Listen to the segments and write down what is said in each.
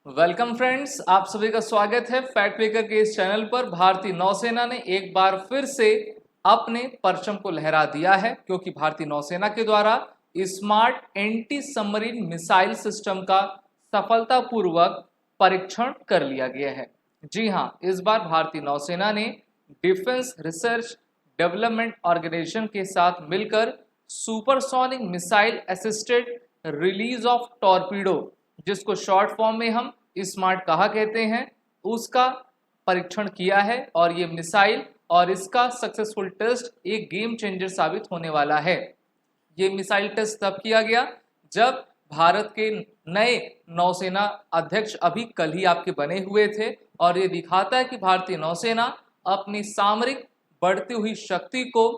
Welcome friends, आप सभी का स्वागत है फैक्ट ब्रेकर के इस चैनल पर। भारतीय नौसेना ने एक बार फिर से अपने परचम को लहरा दिया है, क्योंकि भारतीय नौसेना के द्वारा smart anti submarine missile system का सफलतापूर्वक परीक्षण कर लिया गया है। जी हां, इस बार भारतीय नौसेना ने डिफेंस रिसर्च डेवलपमेंट ऑर्गेनाइजेशन के साथ मिलकर supersonic missile assisted release of torpedo, जिसको शॉर्ट फॉर्म में हम स्मार्ट कहा कहते हैं, उसका परीक्षण किया है। और ये मिसाइल और इसका सक्सेसफुल टेस्ट एक गेम चेंजर साबित होने वाला है। ये मिसाइल टेस्ट तब किया गया जब भारत के नए नौसेना अध्यक्ष अभी कल ही आपके बने हुए थे, और ये दिखाता है कि भारतीय नौसेना अपनी सामरिक बढ़ती हुई शक्ति को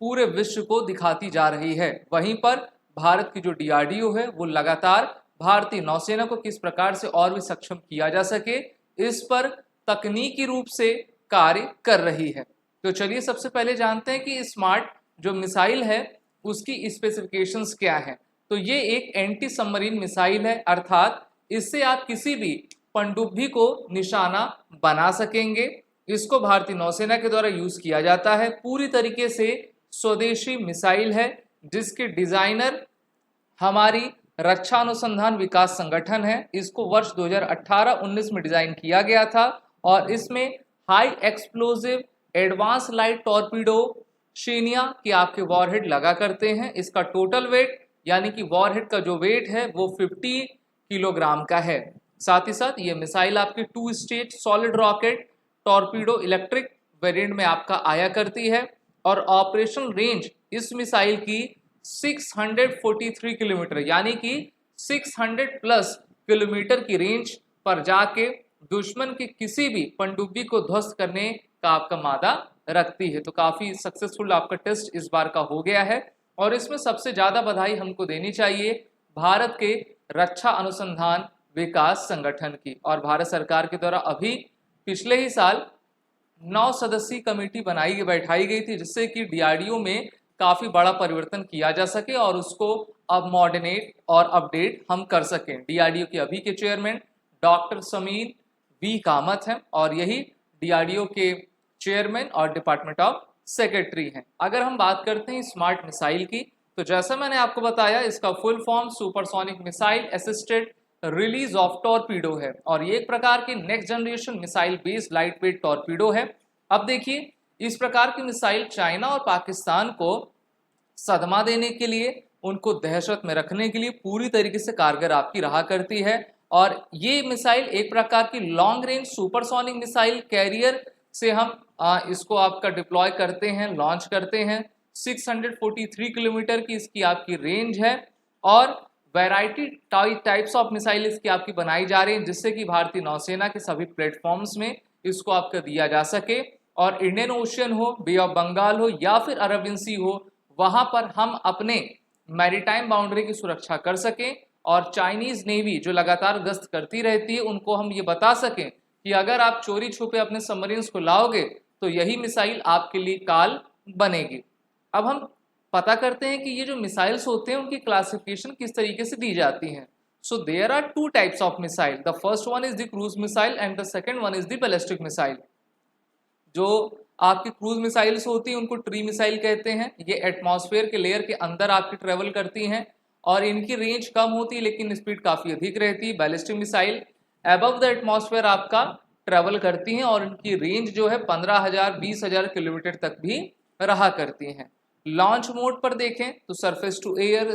पूरे विश्व को दिखाती जा रही है। वहीं पर भारत की जो डीआरडीओ है वो लगातार भारतीय नौसेना को किस प्रकार से और भी सक्षम किया जा सके, इस पर तकनीकी रूप से कार्य कर रही है। तो चलिए सबसे पहले जानते हैं कि स्मार्ट जो मिसाइल है उसकी स्पेसिफिकेशंस क्या हैं। तो ये एक एंटी सबमरीन मिसाइल है, अर्थात इससे आप किसी भी पनडुब्बी को निशाना बना सकेंगे। इसको भारतीय नौसेना के द्वारा यूज किया जाता है। पूरी तरीके से स्वदेशी मिसाइल है, जिसके डिजाइनर हमारी रक्षा अनुसंधान विकास संगठन है। इसको वर्ष 2018-19 में डिजाइन किया गया था, और इसमें high explosive advance light torpedo Shyena के आपके वॉरहेड लगा करते हैं। इसका टोटल वेट यानी कि वॉरहेड का जो वेट है वो 50 किलोग्राम का है। साथ ही साथ ये मिसाइल आपकी 2 stage solid rocket torpedo electric variant में आपका आया करती है, और ऑपरेशनल रेंज इस मिसाइल की 643 किलोमीटर यानी कि 600 प्लस किलोमीटर की रेंज पर जाके दुश्मन की किसी भी पनडुब्बी को ध्वस्त करने का आपका मादा रखती है। तो काफी सक्सेसफुल आपका टेस्ट इस बार का हो गया है, और इसमें सबसे ज्यादा बधाई हमको देनी चाहिए भारत के रक्षा अनुसंधान विकास संगठन की। और भारत सरकार के द्वारा अभी पिछले ही साल 9 सदस्यीय कमेटी बैठाई गई थी, जिससे कि डीआरडीओ में काफी बड़ा परिवर्तन किया जा सके और उसको अब मॉडर्नेट और अपडेट हम कर सकें। डीआरडीओ के अभी के chairman doctor Sameer V Kamat हैं, और यही डीआरडीओ के चेयरमैन और डिपार्टमेंट ऑफ सेक्रेटरी हैं। अगर हम बात करते हैं स्मार्ट मिसाइल की, तो जैसा मैंने आपको बताया, इसका full form supersonic missile assisted release of torpedo है, और ये एक प्रकार की next generation missile based light weight torpedo है। अब देखिए, इस प्रकार की मिसाइल चाइना और पाकिस्तान को सदमा देने के लिए, उनको दहशत में रखने के लिए पूरी तरीके से कारगर आपकी रहा करती है। और ये मिसाइल एक प्रकार की long range supersonic missile carrier से हम इसको आपका डिप्लॉय करते हैं, लॉन्च करते हैं। 643 किलोमीटर की इसकी आपकी रेंज है, और वैरायटी टाइप्स ऑफ मिसाइल इसकी आपकी बनाई जा रही है, जिससे कि भारतीय नौसेना के सभी प्लेटफॉर्म्स में इसको आपका दिया जा सके। और इंडियन ओशियन हो, बे ऑफ बंगाल हो, या फिर अरबियन सी हो, वहां पर हम अपने मैरीटाइम बाउंड्री की सुरक्षा कर सकें, और चाइनीज नेवी जो लगातार गश्त करती रहती है उनको हम ये बता सकें कि अगर आप चोरी छुपे अपने सबमरीन्स को लाओगे तो यही मिसाइल आपके लिए काल बनेगी। अब हम पता करते हैं कि ये जो मिसाइल्स होते हैं उनकी क्लासिफिकेशन किस तरीके से दी जाती है। So there are 2 types of missile. The first one is the cruise missile and the second one is the ballistic missile. जो आपकी क्रूज मिसाइल्स होती हैं उनको ट्री मिसाइल कहते हैं। ये एटमॉस्फेयर के लेयर के अंदर आपकी ट्रेवल करती हैं, और इनकी रेंज कम होती है लेकिन स्पीड काफी अधिक रहती है। Ballistic missile above the atmosphere आपका ट्रेवल करती हैं, और इनकी रेंज जो है 15,000 20,000 किलोमीटर तक भी रहा करती हैं। लॉन्च मोड पर देखें तो surface to air,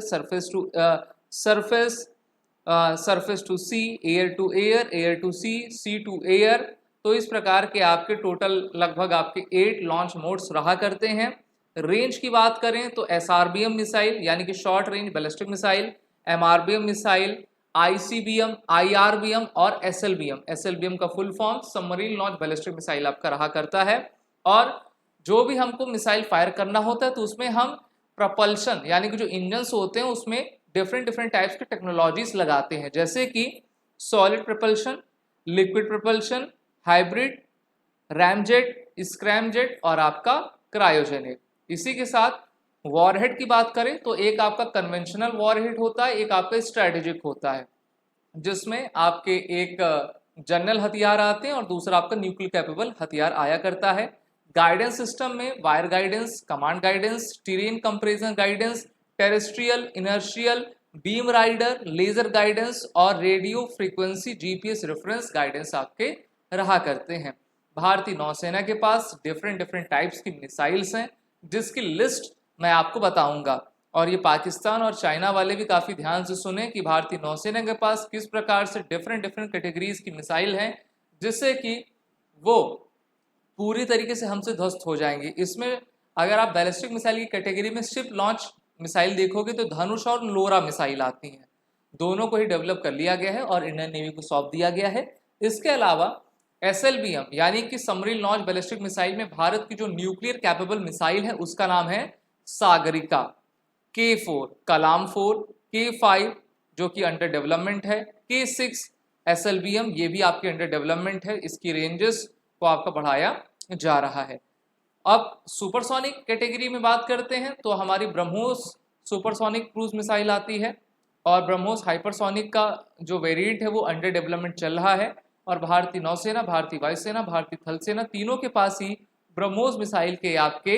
surface to sea, air to air, air to sea, sea to air. तो इस प्रकार के आपके टोटल लगभग आपके 8 लॉन्च मोड्स रहा करते हैं। रेंज की बात करें तो एसआरबीएम मिसाइल यानी कि short range ballistic missile, MRBM missile, ICBM, IRBM और एसएलबीएम। एसएलबीएम का full form submarine launch ballistic missile आपका रहा करता है। और जो भी हमको मिसाइल फायर करना होता है तो उसमें हम प्रपल्शन यानी कि जो इंजन्स होते हैं उसमें डिफरेंट टाइप्स की टेक्नोलॉजीज लगाते हैं, जैसे कि solid propulsion, liquid propulsion, hybrid, ramjet, scramjet और आपका क्रायोजेनिक। इसी के साथ वॉरहेड की बात करें तो एक आपका कन्वेंशनल वॉरहेड होता है, एक आपका स्ट्रेटेजिक होता है। जिसमें आपके एक जनरल हथियार आते हैं और दूसरा आपका न्यूक्लियर कैपेबल हथियार आया करता है। गाइडेंस सिस्टम में wire guidance, command guidance, terrain comparison guidance, terrestrial, inertial, beam rider, laser guidance और radio frequency GPS reference guidance आपके रहा करते हैं। भारतीय नौसेना के पास डिफरेंट डिफरेंट टाइप्स की मिसाइल्स हैं, जिसकी लिस्ट मैं आपको बताऊंगा। और ये पाकिस्तान और चाइना वाले भी काफ़ी ध्यान से सुने कि भारतीय नौसेना के पास किस प्रकार से डिफरेंट डिफरेंट कैटेगरीज की मिसाइल हैं, जिससे कि वो पूरी तरीके से हमसे ध्वस्त हो जाएंगे। इसमें अगर आप बैलिस्टिक मिसाइल की कैटेगरी में शिप लॉन्च मिसाइल देखोगे तो धनुष और लोरा मिसाइल आती हैं। दोनों को ही डेवलप कर लिया गया है और इंडियन नेवी को सौंप दिया गया है। इसके अलावा SLBM यानी कि सबमरीन लॉन्च बैलिस्टिक मिसाइल में भारत की जो न्यूक्लियर कैपेबल मिसाइल है उसका नाम है सागरिका। K4 कलाम 4, K5 जो कि अंडर डेवलपमेंट है, K6 SLBM ये भी आपके अंडर डेवलपमेंट है। इसकी रेंजेस को आपका बढ़ाया जा रहा है। अब सुपरसोनिक कैटेगरी में बात करते हैं तो हमारी ब्रह्मोस सुपरसोनिक क्रूज मिसाइल आती है और ब्रह्मोस हाइपरसोनिक का जो वेरिएंट है वो अंडर डेवलपमेंट चल रहा है। और भारतीय नौसेना, भारतीय वायुसेना, भारतीय थल सेना तीनों के पास ही ब्रह्मोस मिसाइल के आपके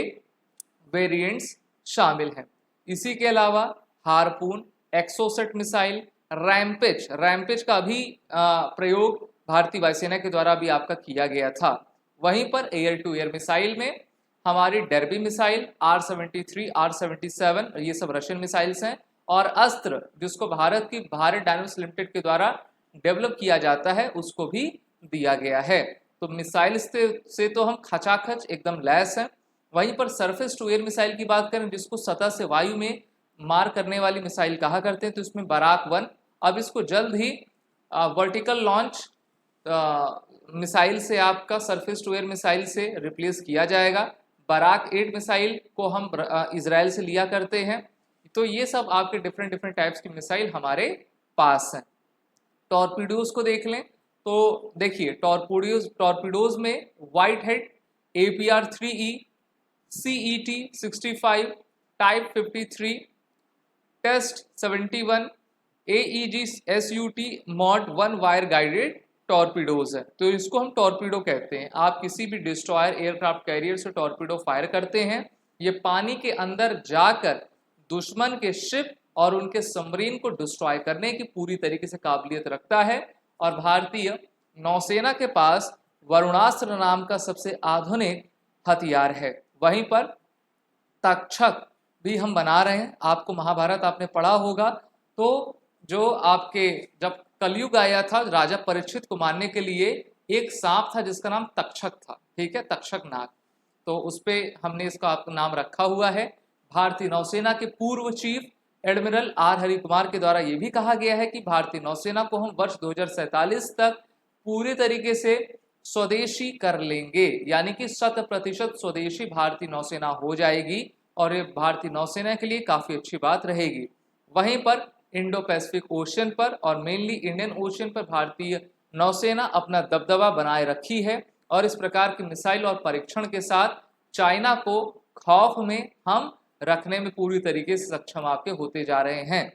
वेरिएंट्स शामिल हैं। इसी के अलावा हारपून, एक्सोसेट मिसाइल, रैम्पेज का भी प्रयोग भारतीय वायुसेना के द्वारा भी आपका किया गया था। वहीं पर एयर टू एयर मिसाइल में हमारी डर्बी मिसाइल, R-73, R-77 ये सब रशियन मिसाइल्स हैं। और अस्त्र जिसको भारत डायनामिक्स लिमिटेड के द्वारा डेवलप किया जाता है उसको भी दिया गया है। तो मिसाइल से तो हम खचाखच एकदम लैस हैं। वहीं पर सरफेस टू एयर मिसाइल की बात करें जिसको सतह से वायु में मार करने वाली मिसाइल कहा करते हैं, तो इसमें बराक 1 अब इसको जल्द ही वर्टिकल लॉन्च मिसाइल से आपका सरफेस टू एयर मिसाइल से रिप्लेस किया जाएगा। बराक 8 मिसाइल को हम इजराइल से लिया करते हैं। तो ये सब आपके डिफरेंट डिफरेंट टाइप्स की मिसाइल हमारे पास हैं। टॉर्पीडोज को देख लें तो देखिए टॉर्पीडोज में white head, APR-3E, CET-65, type 53, test 71, AEG-SUT mod 1 wire guided torpedoes है। तो इसको हम टॉर्पीडो कहते हैं। आप किसी भी डिस्ट्रॉयर एयरक्राफ्ट कैरियर से टॉर्पीडो फायर करते हैं, ये पानी के अंदर जाकर दुश्मन के शिप और उनके सबमरीन को डिस्ट्रॉय करने की पूरी तरीके से काबिलियत रखता है। और भारतीय नौसेना के पास वरुणास्त्र नाम का सबसे आधुनिक हथियार है। वहीं पर तक्षक भी हम बना रहे हैं। आपको महाभारत आपने पढ़ा होगा, तो जो आपके जब कलयुग आया था राजा परीक्षित को मारने के लिए एक सांप था जिसका नाम तक्षक था, ठीक है, तक्षक नाग। तो उस पे हमने इसका आपका नाम रखा हुआ है। भारतीय नौसेना के पूर्व chief admiral R Hari Kumar के द्वारा ये भी कहा गया है कि भारतीय नौसेना को हम वर्ष 2047 तक पूरी तरीके से स्वदेशी कर लेंगे, यानी कि 100% स्वदेशी भारतीय नौसेना हो जाएगी और ये भारतीय नौसेना के लिए काफ़ी अच्छी बात रहेगी। वहीं पर इंडो पैसिफिक ओशन पर और मेनली इंडियन ओशन पर भारतीय नौसेना अपना दबदबा बनाए रखी है और इस प्रकार की मिसाइल और परीक्षण के साथ चाइना को खौफ में हम रखने में पूरी तरीके से सक्षम आपके होते जा रहे हैं।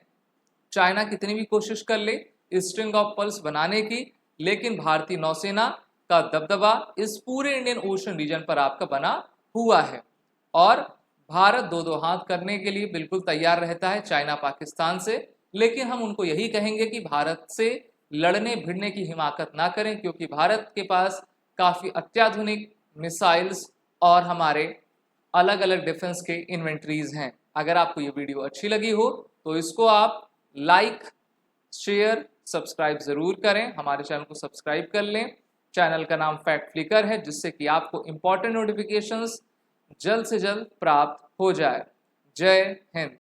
चाइना कितनी भी कोशिश कर ले स्ट्रिंग ऑफ पल्स बनाने की, लेकिन भारतीय नौसेना का दबदबा इस पूरे इंडियन ओशन रीजन पर आपका बना हुआ है और भारत दो हाथ करने के लिए बिल्कुल तैयार रहता है चाइना पाकिस्तान से। लेकिन हम उनको यही कहेंगे कि भारत से लड़ने भिड़ने की हिमाकत ना करें, क्योंकि भारत के पास काफ़ी अत्याधुनिक मिसाइल्स और हमारे अलग अलग डिफेंस के इन्वेंट्रीज हैं। अगर आपको ये वीडियो अच्छी लगी हो तो इसको आप लाइक, शेयर, सब्सक्राइब ज़रूर करें। हमारे चैनल को सब्सक्राइब कर लें। चैनल का नाम फैक्ट फ्लिकर है, जिससे कि आपको इम्पॉर्टेंट नोटिफिकेशंस जल्द से जल्द प्राप्त हो जाए। जय हिंद।